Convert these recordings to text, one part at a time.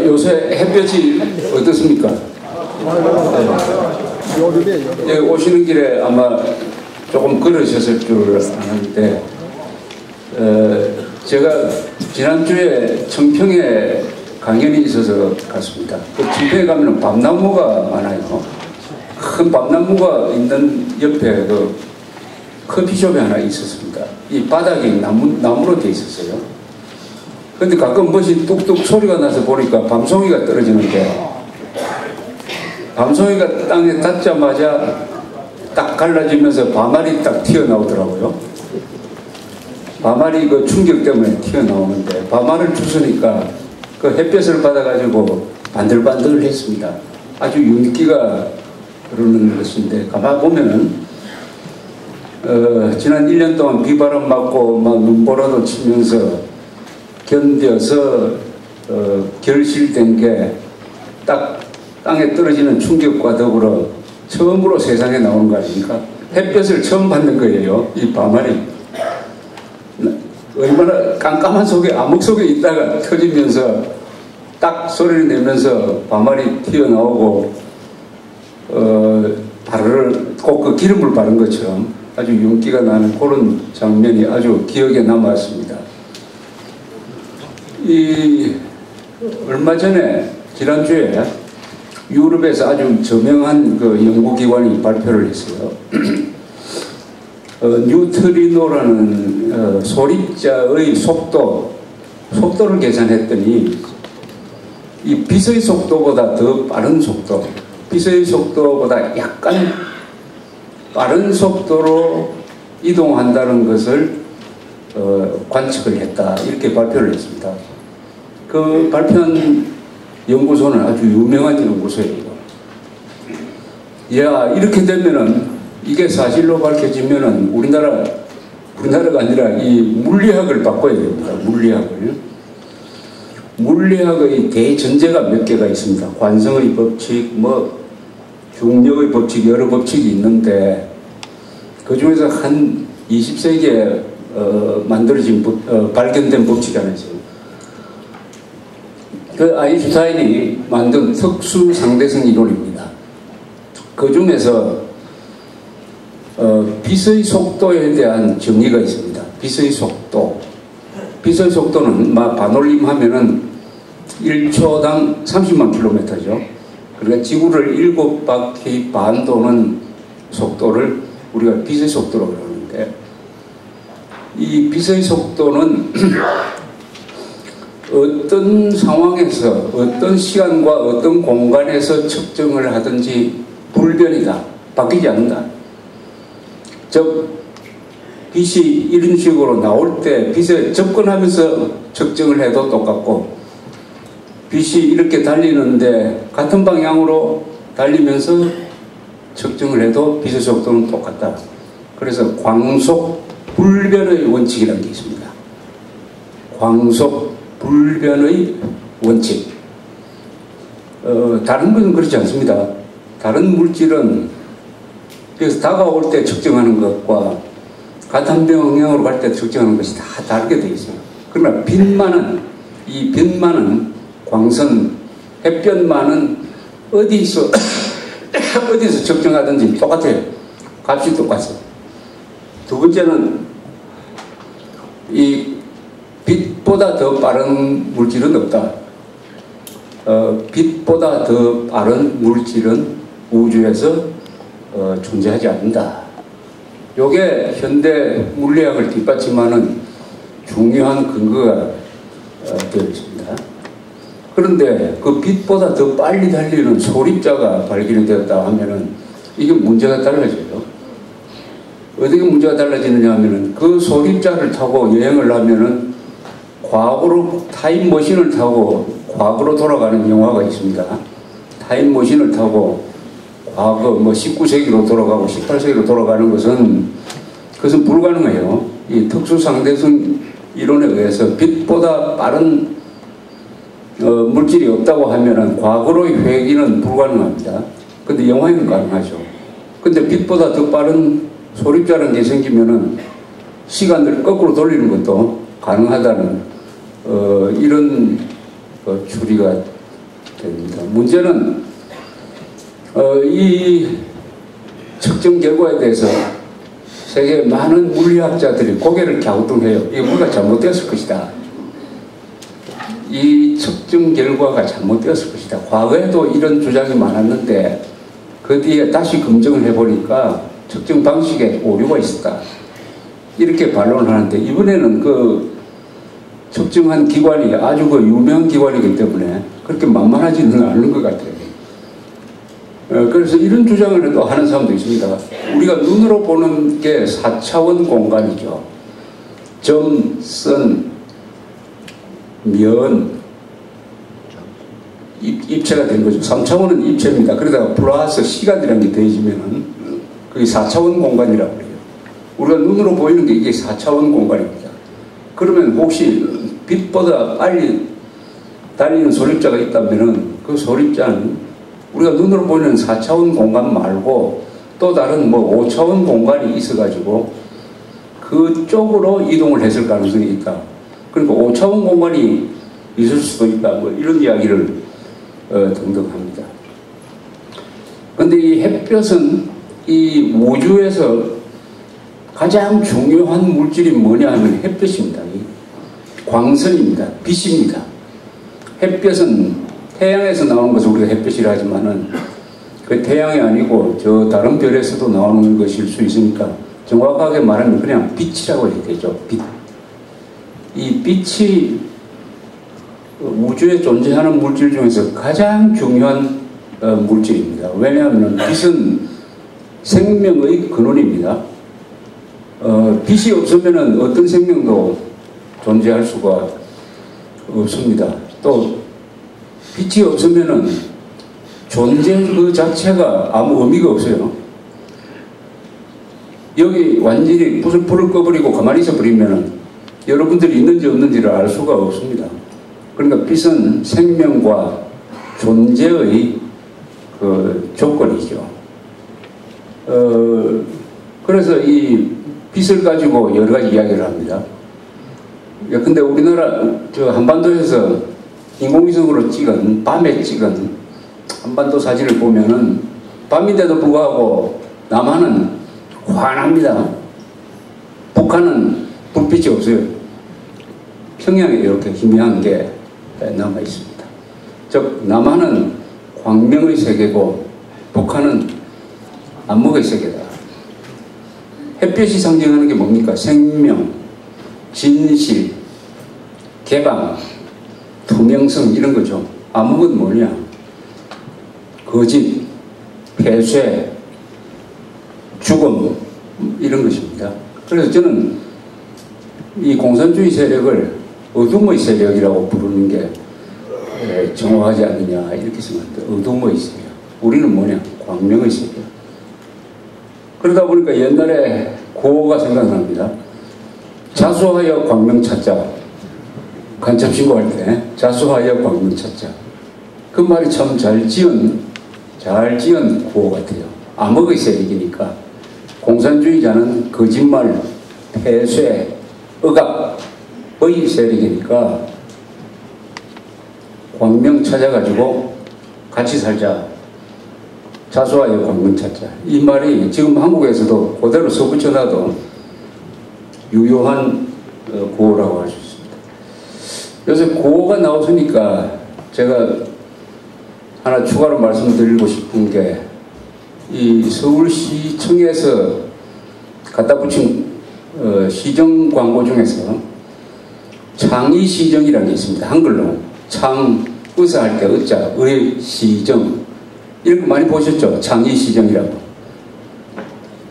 요새 햇볕이 어떻습니까? 네, 오시는 길에 아마 조금 걸으셨을 줄 아는데, 제가 지난주에 청평에 강연이 있어서 갔습니다. 그 청평에 가면 밤나무가 많아요. 큰 밤나무가 있는 옆에 그 커피숍이 하나 있었습니다. 이 바닥이 나무로 되어 있었어요. 근데 가끔 뭐지 뚝뚝 소리가 나서 보니까 밤송이가 떨어지는데, 밤송이가 땅에 닿자마자 딱 갈라지면서 밤알이 딱 튀어나오더라고요. 밤알이 그 충격 때문에 튀어나오는데, 밤알을 주스니까 그 햇볕을 받아가지고 반들반들 했습니다. 아주 윤기가 흐르는 것인데, 가만 보면은 지난 1년 동안 비바람 맞고 막 눈보라도 치면서 견뎌서 결실된 게 딱 땅에 떨어지는 충격과 더불어 처음으로 세상에 나오는 거 아닙니까? 햇볕을 처음 받는 거예요, 이 밤알이. 얼마나 깜깜한 속에, 암흑 속에 있다가 터지면서 딱 소리를 내면서 밤알이 튀어나오고 꼭 그 기름을 바른 것처럼 아주 윤기가 나는 그런 장면이 아주 기억에 남았습니다. 얼마 전에 지난주에 유럽에서 아주 저명한 그 연구기관이 발표를 했어요. 뉴트리노라는 소립자의 속도를 계산했더니 이 빛의 속도보다 더 빠른 속도, 빛의 속도보다 약간 빠른 속도로 이동한다는 것을 관측을 했다, 이렇게 발표를 했습니다. 그 발표한 연구소는 아주 유명한 연구소예요. 이렇게 되면은, 이게 사실로 밝혀지면은 우리나라가 아니라 이 물리학을 바꿔야 됩니다. 물리학의 대전제가 몇 개가 있습니다. 관성의 법칙, 중력의 법칙, 여러 법칙이 있는데, 그 중에서 한 20세기에 발견된 법칙이 하나 있어요. 그 아인슈타인이 만든 특수 상대성 이론입니다. 그 중에서 빛의 속도에 대한 정의가 있습니다. 빛의 속도는 반올림 하면은 1초당 30만 킬로미터죠. 그러니까 지구를 7바퀴 반 도는 속도를 우리가 빛의 속도로 그러는데, 이 빛의 속도는 어떤 상황에서, 어떤 시간과 어떤 공간에서 측정을 하든지 불변이다, 바뀌지 않는다. 즉, 빛이 이런 식으로 나올 때 빛에 접근하면서 측정을 해도 똑같고, 빛이 이렇게 달리는데 같은 방향으로 달리면서 측정을 해도 빛의 속도는 똑같다. 그래서 광속 불변의 원칙이라는 게 있습니다. 광속 불변의 원칙. 다른 것은 그렇지 않습니다. 다른 물질은 그래서 다가올 때 측정하는 것과 같은 방향으로 갈 때 측정하는 것이 다 다르게 되어 있어요. 그러나 빛만은 광선, 햇볕만은 어디서 측정하든지 똑같아요. 값이 똑같아요. 두 번째는 이 빛보다 더 빠른 물질은 없다. 빛보다 더 빠른 물질은 우주에서 존재하지 않는다. 요게 현대 물리학을 뒷받침하는 중요한 근거가 되어 있습니다. 그런데 그 빛보다 더 빨리 달리는 소립자가 발견이 되었다 하면은 이게 문제가 달라져요. 어떻게 문제가 달라지느냐 하면은, 그 소립자를 타고 여행을 하면은 과거로 타임머신을 타고 과거로 돌아가는 영화가 있습니다. 타임머신을 타고 과거 19세기로 돌아가고 18세기로 돌아가는 것은 불가능해요. 이 특수상대성 이론에 의해서 빛보다 빠른 물질이 없다고 하면은 과거로의 회귀는 불가능합니다. 근데 영화에는 가능하죠. 근데 빛보다 더 빠른 소립자라는 게 생기면은 시간을 거꾸로 돌리는 것도 가능하다는 이런 추리가 됩니다. 문제는 이 측정 결과에 대해서 세계 많은 물리학자들이 고개를 갸우뚱해요. 이게 뭔가 잘못되었을 것이다. 이 측정 결과가 잘못되었을 것이다. 과거에도 이런 주장이 많았는데 그 뒤에 다시 검증을 해보니까 측정 방식에 오류가 있었다. 이렇게 반론을 하는데 이번에는 그 측정한 기관이 아주 그 유명한 기관이기 때문에 그렇게 만만하지는 않은 것 같아요. 그래서 이런 주장을 또 하는 사람도 있습니다. 우리가 눈으로 보는 게 4차원 공간이죠. 점, 선, 면, 입체가 된 거죠. 3차원은 입체입니다. 그러다가 플러스 시간이라는 게 더해지면은 그게 4차원 공간이라고 해요. 우리가 눈으로 보이는 게 이게 4차원 공간입니다. 그러면 혹시 빛보다 빨리 달리는 소립자가 있다면은 그 소립자는 우리가 눈으로 보이는 4차원 공간 말고 또 다른 뭐 5차원 공간이 있어가지고 그쪽으로 이동을 했을 가능성이 있다. 그러니까 5차원 공간이 있을 수도 있다. 뭐 이런 이야기를 등등 합니다. 근데 이 햇볕은 이 우주에서 가장 중요한 물질이 뭐냐 하면 햇볕입니다. 광선입니다. 빛입니다. 햇볕은 태양에서 나오는 것을 우리가 햇볕이라 하지만은 그 태양이 아니고 저 다른 별에서도 나오는 것일 수 있으니까 정확하게 말하면 그냥 빛이라고 해야 되죠. 빛. 이 빛이 우주에 존재하는 물질 중에서 가장 중요한 물질입니다. 왜냐하면 빛은 생명의 근원입니다. 빛이 없으면 어떤 생명도 존재할 수가 없습니다. 또 빛이 없으면 존재 그 자체가 아무 의미가 없어요. 여기 완전히 불을 꺼버리고 가만히 있어버리면 여러분들이 있는지 없는지를 알 수가 없습니다. 그러니까 빛은 생명과 존재의 그 조건이죠. 그래서 이 빛을 가지고 여러 가지 이야기를 합니다. 근데 우리나라 저 한반도에서 인공위성으로 찍은 밤에 찍은 한반도 사진을 보면은 밤인데도 불구하고 남한은 환합니다. 북한은 불빛이 없어요. 평양에 이렇게 희미한 게 남아 있습니다. 즉 남한은 광명의 세계고 북한은 안목의 세계다. 햇볕이 상징하는 게 뭡니까? 생명, 진실, 개방, 투명성 이런 거죠. 암흑은 뭐냐? 거짓, 폐쇄, 죽음 이런 것입니다. 그래서 저는 이 공산주의 세력을 어둠의 세력이라고 부르는 게 정확하지 않느냐 이렇게 생각합니다. 어둠의 세력. 우리는 뭐냐? 광명의 세력. 그러다 보니까 옛날에 구호가 생각납니다. 자수하여 광명 찾자. 간첩 신고할 때 자수하여 광명 찾자. 그 말이 참 잘 지은 구호 같아요. 암흑의 세력이니까 공산주의자는 거짓말, 폐쇄, 억압의 세력이니까 광명 찾아가지고 같이 살자. 자수하여 광명 찾자. 이 말이 지금 한국에서도 그대로 써붙여놔도 유효한 구호라고 할 수 있습니다. 요새 구호가 나왔으니까 제가 하나 추가로 말씀드리고 싶은 게 이 서울시청에서 갖다 붙인 시정 광고 중에서 창의시정이라는 게 있습니다. 한글로 창 의사할 때 의자 의 시정 이런 거 많이 보셨죠? 창의시정이라고.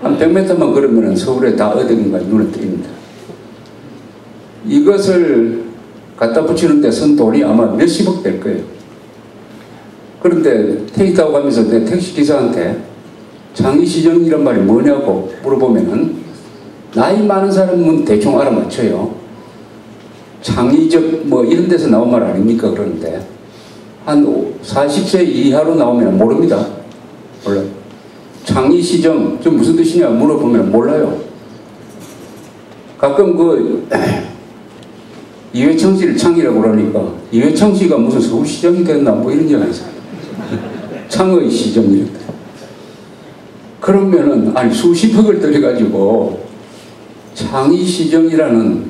한 100m만 걸으면 서울에 다 어딘가 눈에 띕니다. 이것을 갖다 붙이는데 쓴 돈이 아마 몇십억 될 거예요. 그런데 택시 타고 가면서 내 택시 기사한테 창의시정이란 말이 뭐냐고 물어보면은 나이 많은 사람은 대충 알아맞혀요. 창의적 뭐 이런 데서 나온 말 아닙니까? 그러는데 한 40세 이하로 나오면 모릅니다. 몰라요. 창의시정 좀 무슨 뜻이냐 물어보면 몰라요. 가끔 이회창 씨를 창이라고 그러니까 이회창 씨가 무슨 서울시장이 됐나 뭐 이런 얘기가 있어요. 창의 시정. 그러면은 아니 수십억을 들여가지고 창의시정이라는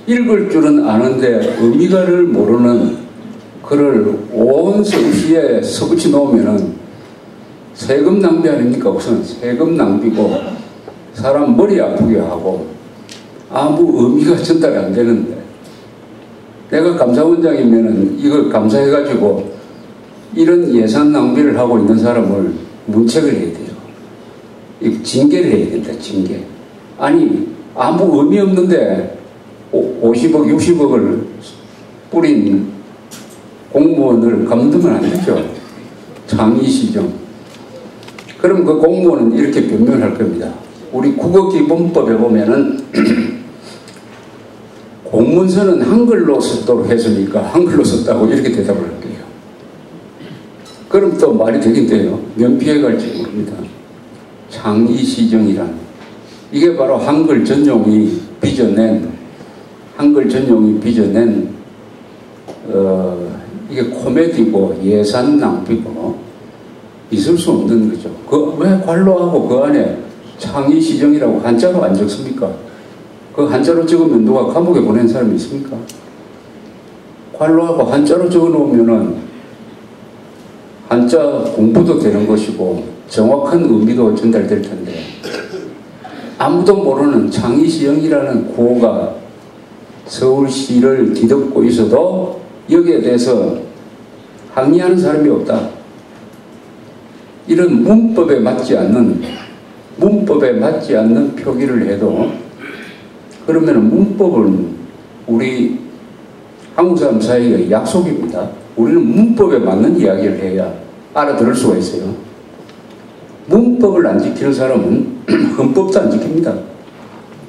읽을 줄은 아는데 의미가를 모르는 글을 온 서울시에 서붙여 놓으면은 세금 낭비 아닙니까? 우선 세금 낭비고 사람 머리 아프게 하고 아무 의미가 전달이 안 되는데 내가 감사원장이면은 이걸 감사해가지고 이런 예산 낭비를 하고 있는 사람을 문책을 해야 돼요. 징계를 해야 된다, 징계. 아니, 아무 의미 없는데 50억, 60억을 뿌린 공무원을 감두면 안 되죠. 창의시정. 그럼 그 공무원은 이렇게 변명할 겁니다. 우리 국어기본법에 보면은 공문서는 한글로 쓰도록 했으니까 한글로 썼다고 이렇게 대답을 할게요. 그럼 또 말이 되긴 돼요. 면피해 갈지 모릅니다. 창의시정이란 이게 바로 한글 전용이 빚어낸 이게 코미디고 예산 낭비고 있을 수 없는 거죠. 그 왜 관로하고 그 안에 창의시정이라고 한자로 안 적습니까? 그 한자로 적으면 누가 감옥에 보낸 사람이 있습니까? 관로하고 한자로 적어 놓으면은 한자 공부도 되는 것이고 정확한 의미도 전달될 텐데 아무도 모르는 창의시정이라는 구호가 서울시를 뒤덮고 있어도 여기에 대해서 항의하는 사람이 없다. 이런 문법에 맞지 않는 표기를 해도 그러면 문법은 우리 한국 사람 사이의 약속입니다. 우리는 문법에 맞는 이야기를 해야 알아들을 수가 있어요. 문법을 안 지키는 사람은 헌법도 안 지킵니다.